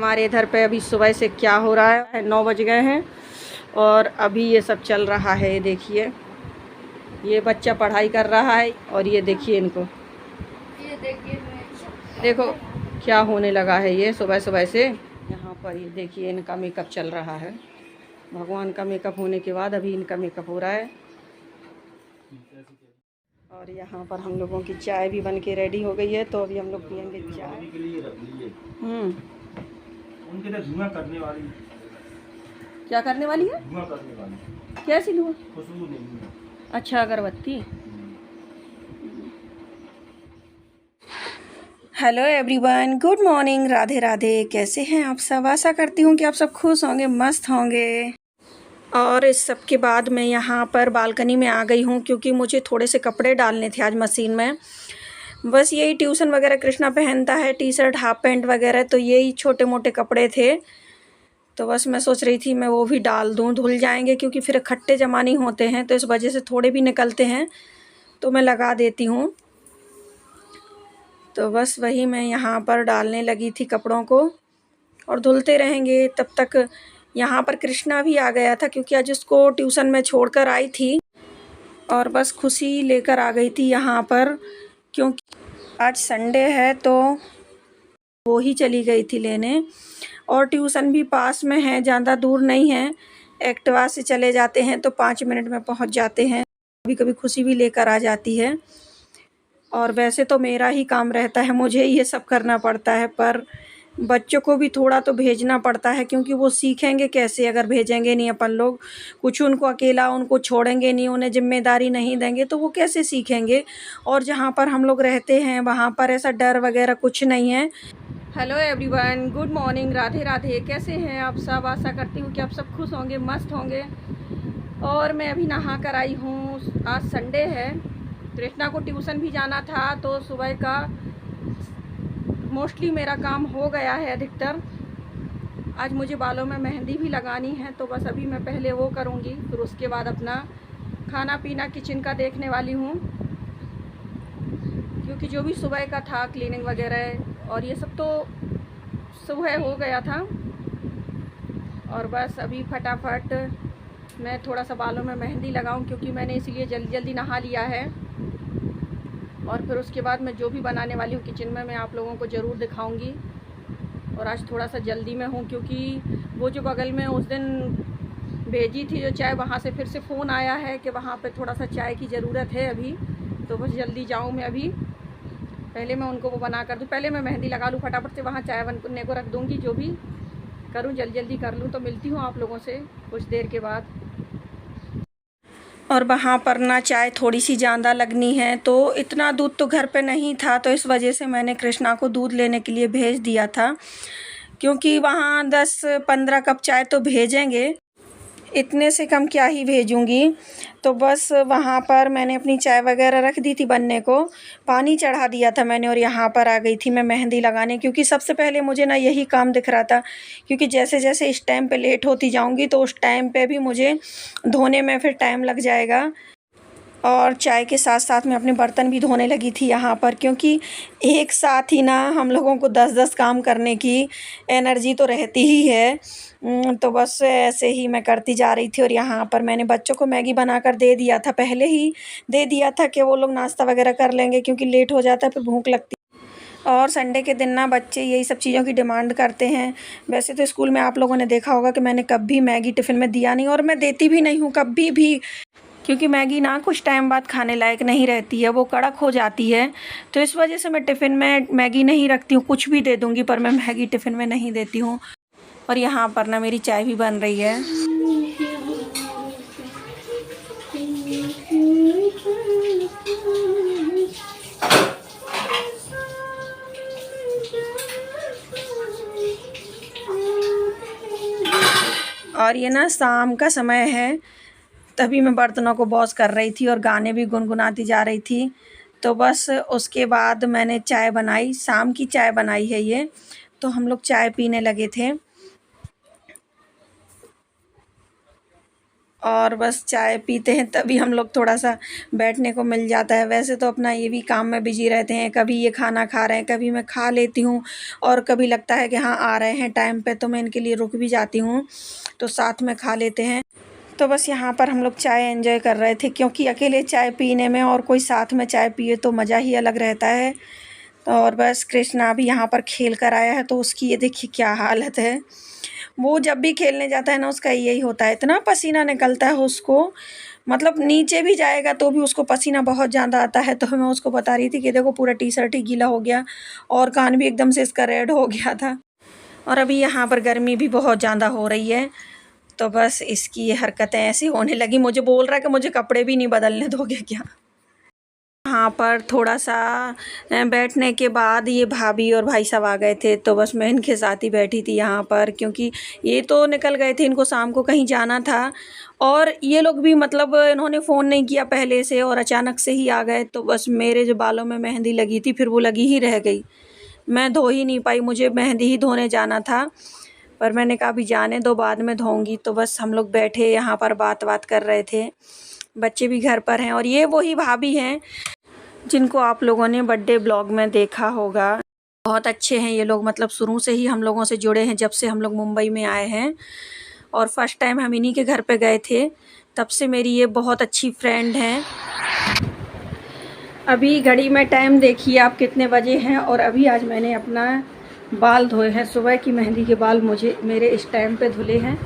हमारे इधर पे अभी सुबह से क्या हो रहा है, 9 बज गए हैं और अभी ये सब चल रहा है। ये देखिए, ये बच्चा पढ़ाई कर रहा है और ये देखिए इनको, ये देखो क्या होने लगा है। ये सुबह सुबह से यहाँ पर ये देखिए इनका मेकअप चल रहा है। भगवान का मेकअप होने के बाद अभी इनका मेकअप हो रहा है। और यहाँ पर हम लोगों की चाय भी बन के रेडी हो गई है, तो अभी हम लोग पियेंगे चाय। उनके लिए धुआं करने वाली। क्या करने वाली है? धुआं करने वाली। कैसी धुआं? खुशबू नहीं है। अच्छा, अगरबत्ती। Hello everyone, good morning, Radhe Radhe. कैसे हैं आप सब? आशा करती हूँ कि आप सब खुश होंगे, मस्त होंगे। और इस सब के बाद मैं यहाँ पर बालकनी में आ गई हूँ क्योंकि मुझे थोड़े से कपड़े डालने थे आज मशीन में। बस यही ट्यूशन वगैरह कृष्णा पहनता है, टी शर्ट हाफ पैंट वगैरह, तो यही छोटे मोटे कपड़े थे। तो बस मैं सोच रही थी मैं वो भी डाल दूँ, धुल जाएंगे क्योंकि फिर इकट्ठे जमा नहीं होते हैं, तो इस वजह से थोड़े भी निकलते हैं तो मैं लगा देती हूँ। तो बस वही मैं यहाँ पर डालने लगी थी कपड़ों को और धुलते रहेंगे तब तक। यहाँ पर कृष्णा भी आ गया था क्योंकि आज उसको ट्यूशन में छोड़कर आई थी और बस खुशी लेकर आ गई थी यहाँ पर, क्योंकि आज संडे है तो वो ही चली गई थी लेने। और ट्यूशन भी पास में है, ज़्यादा दूर नहीं है, एक्टिवा से चले जाते हैं तो 5 मिनट में पहुँच जाते हैं। कभी कभी खुशी भी लेकर आ जाती है। और वैसे तो मेरा ही काम रहता है, मुझे ये सब करना पड़ता है, पर बच्चों को भी थोड़ा तो भेजना पड़ता है क्योंकि वो सीखेंगे कैसे अगर भेजेंगे नहीं अपन लोग। कुछ उनको अकेला उनको छोड़ेंगे नहीं, उन्हें जिम्मेदारी नहीं देंगे तो वो कैसे सीखेंगे। और जहाँ पर हम लोग रहते हैं वहाँ पर ऐसा डर वगैरह कुछ नहीं है। Hello everyone, good morning, Radhe Radhe. कैसे हैं आप सब? आशा करती हूँ कि आप सब खुश होंगे, मस्त होंगे। और मैं अभी नहा कर आई हूँ। आज संडे है, कृष्णा को ट्यूशन भी जाना था तो सुबह का मोस्टली मेरा काम हो गया है अधिकतर। आज मुझे बालों में मेहंदी भी लगानी है तो बस अभी मैं पहले वो करूँगी, फिर उसके बाद अपना खाना पीना किचन का देखने वाली हूँ, क्योंकि जो भी सुबह का था क्लीनिंग वगैरह और ये सब तो सुबह हो गया था। और बस अभी फटाफट मैं थोड़ा सा बालों में मेहंदी लगाऊं क्योंकि मैंने इसलिए जल्दी जल्दी नहा लिया है। और फिर उसके बाद मैं जो भी बनाने वाली हूँ किचन में मैं आप लोगों को ज़रूर दिखाऊंगी। और आज थोड़ा सा जल्दी में हूँ क्योंकि वो जो बगल में उस दिन भेजी थी जो चाय, वहाँ से फिर से फ़ोन आया है कि वहाँ पे थोड़ा सा चाय की ज़रूरत है अभी, तो बस जल्दी जाऊँ मैं अभी। पहले मैं उनको वो बना कर दूँ, पहले मैं मेहंदी लगा लूँ फटाफट से, वहाँ चाय बनने को रख दूँगी। जो भी करूँ जल्दी जल्दी कर लूँ। तो मिलती हूँ आप लोगों से कुछ देर के बाद। और वहाँ पर ना चाय थोड़ी सी ज़्यादा लगनी है, तो इतना दूध तो घर पे नहीं था, तो इस वजह से मैंने कृष्णा को दूध लेने के लिए भेज दिया था, क्योंकि वहाँ 10-15 कप चाय तो भेजेंगे, इतने से कम क्या ही भेजूँगी। तो बस वहाँ पर मैंने अपनी चाय वगैरह रख दी थी बनने को, पानी चढ़ा दिया था मैंने और यहाँ पर आ गई थी मैं मेहंदी लगाने, क्योंकि सबसे पहले मुझे ना यही काम दिख रहा था, क्योंकि जैसे जैसे इस टाइम पे लेट होती जाऊँगी तो उस टाइम पे भी मुझे धोने में फिर टाइम लग जाएगा। और चाय के साथ साथ मैं अपने बर्तन भी धोने लगी थी यहाँ पर, क्योंकि एक साथ ही ना हम लोगों को 10-10 काम करने की एनर्जी तो रहती ही है। तो बस ऐसे ही मैं करती जा रही थी। और यहाँ पर मैंने बच्चों को मैगी बनाकर दे दिया था, पहले ही दे दिया था कि वो लोग नाश्ता वगैरह कर लेंगे, क्योंकि लेट हो जाता है फिर भूख लगती है। और संडे के दिन ना बच्चे यही सब चीज़ों की डिमांड करते हैं। वैसे तो स्कूल में आप लोगों ने देखा होगा कि मैंने कभी मैगी टिफ़िन में दिया नहीं, और मैं देती भी नहीं हूँ कभी भी, क्योंकि मैगी ना कुछ टाइम बाद खाने लायक नहीं रहती है, वो कड़क हो जाती है। तो इस वजह से मैं टिफ़िन में मैगी नहीं रखती हूँ, कुछ भी दे दूँगी पर मैं मैगी टिफ़िन में नहीं देती हूँ। और यहाँ पर ना मेरी चाय भी बन रही है। और ये ना शाम का समय है, तभी मैं बर्तनों को वॉश कर रही थी और गाने भी गुनगुनाती जा रही थी। तो बस उसके बाद मैंने चाय बनाई, शाम की चाय बनाई है ये, तो हम लोग चाय पीने लगे थे। और बस चाय पीते हैं तभी हम लोग थोड़ा सा बैठने को मिल जाता है। वैसे तो अपना ये भी काम में बिजी रहते हैं, कभी ये खाना खा रहे हैं, कभी मैं खा लेती हूँ और कभी लगता है कि हाँ आ रहे हैं टाइम पे तो मैं इनके लिए रुक भी जाती हूँ, तो साथ में खा लेते हैं। तो बस यहाँ पर हम लोग चाय एंजॉय कर रहे थे, क्योंकि अकेले चाय पीने में और कोई साथ में चाय पिए तो मज़ा ही अलग रहता है। और बस कृष्णा भी यहाँ पर खेल कर आया है, तो उसकी ये देखिए क्या हालत है। वो जब भी खेलने जाता है ना उसका यही होता है, इतना पसीना निकलता है उसको, मतलब नीचे भी जाएगा तो भी उसको पसीना बहुत ज़्यादा आता है। तो मैं उसको बता रही थी कि देखो पूरा टी शर्ट ही गीला हो गया और कान भी एकदम से इसका रेड हो गया था। और अभी यहाँ पर गर्मी भी बहुत ज़्यादा हो रही है, तो बस इसकी ये हरकतें ऐसी होने लगी। मुझे बोल रहा है कि मुझे कपड़े भी नहीं बदलने दोगे क्या। यहाँ पर थोड़ा सा बैठने के बाद ये भाभी और भाई साहब आ गए थे, तो बस मैं इनके साथ ही बैठी थी यहाँ पर, क्योंकि ये तो निकल गए थे, इनको शाम को कहीं जाना था। और ये लोग भी मतलब इन्होंने फ़ोन नहीं किया पहले से और अचानक से ही आ गए, तो बस मेरे जो बालों में मेहंदी लगी थी फिर वो लगी ही रह गई, मैं धो ही नहीं पाई। मुझे मेहंदी ही धोने जाना था, पर मैंने कहा अभी जाने दो, बाद में धोऊंगी। तो बस हम लोग बैठे यहाँ पर बात कर रहे थे, बच्चे भी घर पर हैं। और ये वही भाभी हैं जिनको आप लोगों ने बर्थडे ब्लॉग में देखा होगा। बहुत अच्छे हैं ये लोग, मतलब शुरू से ही हम लोगों से जुड़े हैं, जब से हम लोग मुंबई में आए हैं और फर्स्ट टाइम हम इन्हीं के घर पे गए थे, तब से मेरी ये बहुत अच्छी फ्रेंड हैं। अभी घड़ी में टाइम देखिए आप कितने बजे हैं, और अभी आज मैंने अपना बाल धोए हैं। सुबह की मेहंदी के बाल मेरे इस टाइम पे धुले हैं।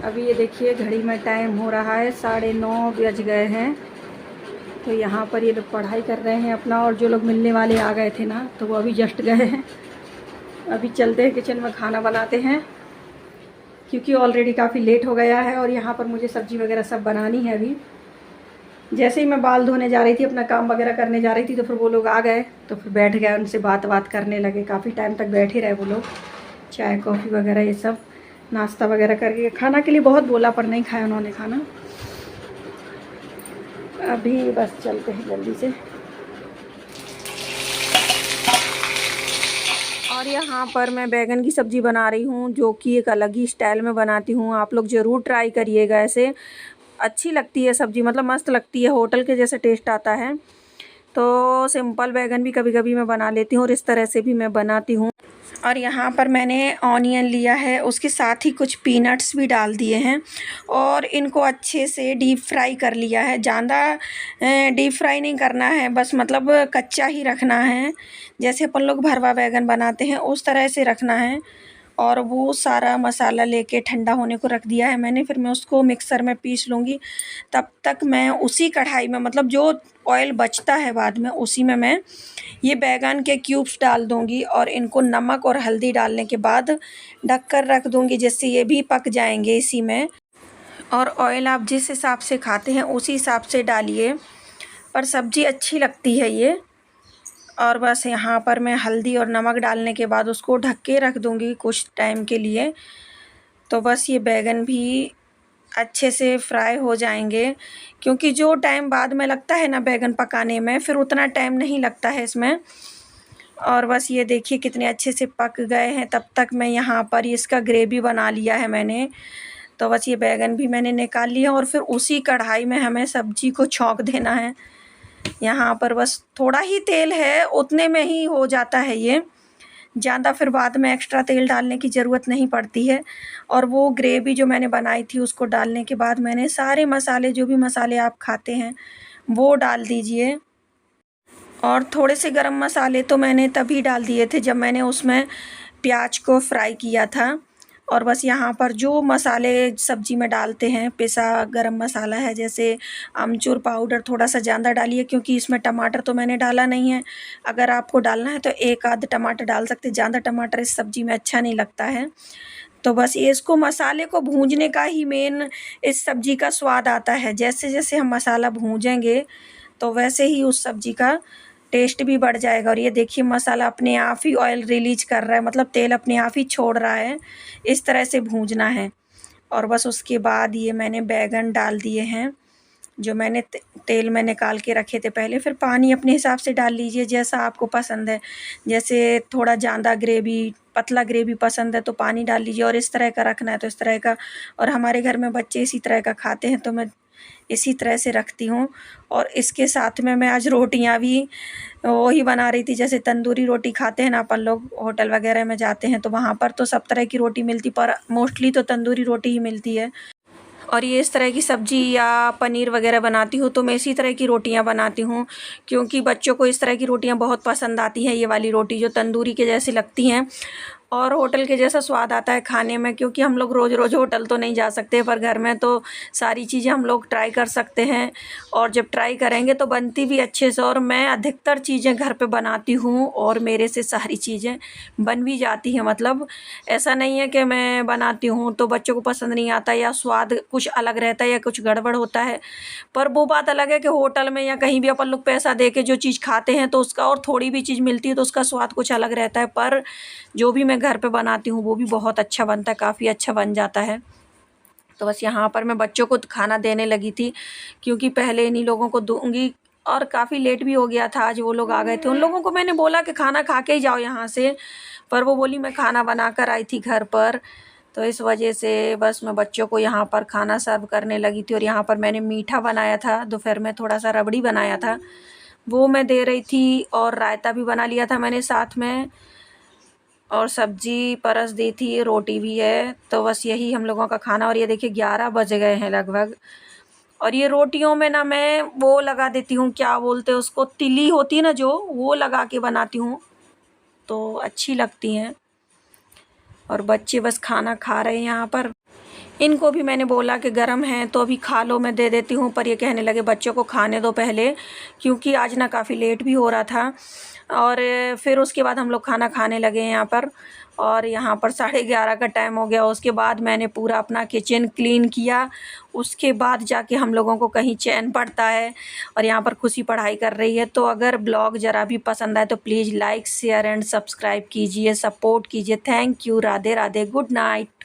अभी ये देखिए घड़ी में टाइम हो रहा है 9:30 बज गए हैं। तो यहाँ पर ये लोग पढ़ाई कर रहे हैं अपना, और जो लोग मिलने वाले आ गए थे ना तो वो अभी जस्ट गए हैं। अभी चलते हैं किचन में, खाना बनाते हैं, क्योंकि ऑलरेडी काफ़ी लेट हो गया है। और यहाँ पर मुझे सब्ज़ी वगैरह सब बनानी है। अभी जैसे ही मैं बाल धोने जा रही थी, अपना काम वगैरह करने जा रही थी, तो फिर वो लोग आ गए, तो फिर बैठ गए, उनसे बात करने लगे। काफ़ी टाइम तक बैठे रहे वो लोग, चाय कॉफ़ी वगैरह ये सब नाश्ता वगैरह करके। खाना के लिए बहुत बोला पर नहीं खाया उन्होंने खाना। अभी बस चलते हैं जल्दी से। और यहाँ पर मैं बैगन की सब्ज़ी बना रही हूँ, जो कि एक अलग ही स्टाइल में बनाती हूँ। आप लोग ज़रूर ट्राई करिएगा, ऐसे अच्छी लगती है सब्ज़ी, मतलब मस्त लगती है, होटल के जैसे टेस्ट आता है। तो सिंपल बैगन भी कभी कभी मैं बना लेती हूँ और इस तरह से भी मैं बनाती हूँ। और यहाँ पर मैंने ऑनियन लिया है, उसके साथ ही कुछ पीनट्स भी डाल दिए हैं और इनको अच्छे से डीप फ्राई कर लिया है। ज़्यादा डीप फ्राई नहीं करना है, बस मतलब कच्चा ही रखना है, जैसे अपन लोग भरवा बैगन बनाते हैं उस तरह से रखना है। और वो सारा मसाला लेके ठंडा होने को रख दिया है मैंने, फिर मैं उसको मिक्सर में पीस लूँगी। तब तक मैं उसी कढ़ाई में, मतलब जो ऑयल बचता है बाद में, उसी में मैं ये बैगन के क्यूब्स डाल दूँगी और इनको नमक और हल्दी डालने के बाद ढक कर रख दूँगी, जिससे ये भी पक जाएंगे इसी में। और ऑयल आप जिस हिसाब से खाते हैं उसी हिसाब से डालिए, पर सब्ज़ी अच्छी लगती है ये। और बस यहाँ पर मैं हल्दी और नमक डालने के बाद उसको ढक के रख दूँगी कुछ टाइम के लिए। तो बस ये बैगन भी अच्छे से फ्राई हो जाएंगे, क्योंकि जो टाइम बाद में लगता है ना बैगन पकाने में, फिर उतना टाइम नहीं लगता है इसमें। और बस ये देखिए कितने अच्छे से पक गए हैं। तब तक मैं यहाँ पर इसका ग्रेवी बना लिया है मैंने। तो बस ये बैगन भी मैंने निकाल लिया और फिर उसी कढ़ाई में हमें सब्ज़ी को छौंक देना है। यहाँ पर बस थोड़ा ही तेल है, उतने में ही हो जाता है ये, ज़्यादा फिर बाद में एक्स्ट्रा तेल डालने की ज़रूरत नहीं पड़ती है। और वो ग्रेवी जो मैंने बनाई थी उसको डालने के बाद मैंने सारे मसाले, जो भी मसाले आप खाते हैं वो डाल दीजिए। और थोड़े से गरम मसाले तो मैंने तभी डाल दिए थे जब मैंने उसमें प्याज को फ्राई किया था। और बस यहाँ पर जो मसाले सब्ज़ी में डालते हैं, पिसा गरम मसाला है, जैसे अमचूर पाउडर थोड़ा सा ज़्यादा डालिए, क्योंकि इसमें टमाटर तो मैंने डाला नहीं है। अगर आपको डालना है तो एक आध टमाटर डाल सकते, ज़्यादा टमाटर इस सब्ज़ी में अच्छा नहीं लगता है। तो बस ये इसको मसाले को भूनने का ही मेन इस सब्ज़ी का स्वाद आता है। जैसे जैसे हम मसाला भूनेंगे तो वैसे ही उस सब्ज़ी का टेस्ट भी बढ़ जाएगा। और ये देखिए मसाला अपने आप ही ऑयल रिलीज कर रहा है, मतलब तेल अपने आप ही छोड़ रहा है, इस तरह से भूनना है। और बस उसके बाद ये मैंने बैगन डाल दिए हैं, जो मैंने तेल में निकाल के रखे थे पहले। फिर पानी अपने हिसाब से डाल लीजिए जैसा आपको पसंद है, जैसे थोड़ा ज़्यादा ग्रेवी, पतला ग्रेवी पसंद है तो पानी डाल लीजिए, और इस तरह का रखना है तो इस तरह का। और हमारे घर में बच्चे इसी तरह का खाते हैं तो मैं इसी तरह से रखती हूँ। और इसके साथ में मैं आज रोटियां भी वही बना रही थी, जैसे तंदूरी रोटी खाते हैं ना अपन लोग, होटल वगैरह में जाते हैं तो वहाँ पर तो सब तरह की रोटी मिलती, पर मोस्टली तो तंदूरी रोटी ही मिलती है। और ये इस तरह की सब्ज़ी या पनीर वगैरह बनाती हूँ तो मैं इसी तरह की रोटियां बनाती हूँ, क्योंकि बच्चों को इस तरह की रोटियां बहुत पसंद आती हैं। ये वाली रोटी जो तंदूरी के जैसी लगती हैं और होटल के जैसा स्वाद आता है खाने में, क्योंकि हम लोग रोज़ रोज़ होटल तो नहीं जा सकते, पर घर में तो सारी चीज़ें हम लोग ट्राई कर सकते हैं। और जब ट्राई करेंगे तो बनती भी अच्छे से। और मैं अधिकतर चीज़ें घर पे बनाती हूँ और मेरे से सारी चीज़ें बन भी जाती हैं। मतलब ऐसा नहीं है कि मैं बनाती हूँ तो बच्चों को पसंद नहीं आता या स्वाद कुछ अलग रहता है या कुछ गड़बड़ होता है। पर वो बात अलग है कि होटल में या कहीं भी अपन लोग पैसा दे के जो चीज़ खाते हैं तो उसका, और थोड़ी भी चीज़ मिलती है तो उसका स्वाद कुछ अलग रहता है। पर जो भी मैं घर पे बनाती हूँ वो भी बहुत अच्छा बनता है, काफ़ी अच्छा बन जाता है। तो बस यहाँ पर मैं बच्चों को खाना देने लगी थी, क्योंकि पहले इन्हीं लोगों को दूंगी और काफ़ी लेट भी हो गया था। आज वो लोग आ गए थे, उन लोगों को मैंने बोला कि खाना खा के ही जाओ यहाँ से, पर वो बोली मैं खाना बना कर आई थी घर पर। तो इस वजह से बस मैं बच्चों को यहाँ पर खाना सर्व करने लगी थी। और यहाँ पर मैंने मीठा बनाया था, दोपहर में थोड़ा सा रबड़ी बनाया था, वो मैं दे रही थी। और रायता भी बना लिया था मैंने साथ में, और सब्जी परस दी थी, रोटी भी है। तो बस यही हम लोगों का खाना। और ये देखिए 11 बज गए हैं लगभग। और ये रोटियों में ना मैं वो लगा देती हूँ, क्या बोलते हैं उसको, तिली होती है ना जो, वो लगा के बनाती हूँ तो अच्छी लगती हैं। और बच्चे बस खाना खा रहे हैं यहाँ पर। इनको भी मैंने बोला कि गर्म है तो अभी खा लो, मैं दे देती हूँ, पर ये कहने लगे बच्चों को खाने दो पहले, क्योंकि आज ना काफ़ी लेट भी हो रहा था। और फिर उसके बाद हम लोग खाना खाने लगे यहाँ पर। और यहाँ पर 11:30 का टाइम हो गया। उसके बाद मैंने पूरा अपना किचन क्लीन किया, उसके बाद जाके हम लोगों को कहीं चैन पड़ता है। और यहाँ पर खुशी पढ़ाई कर रही है। तो अगर ब्लॉग ज़रा भी पसंद आए तो please like share and subscribe कीजिए, सपोर्ट कीजिए। Thank you. Radhe Radhe, good night.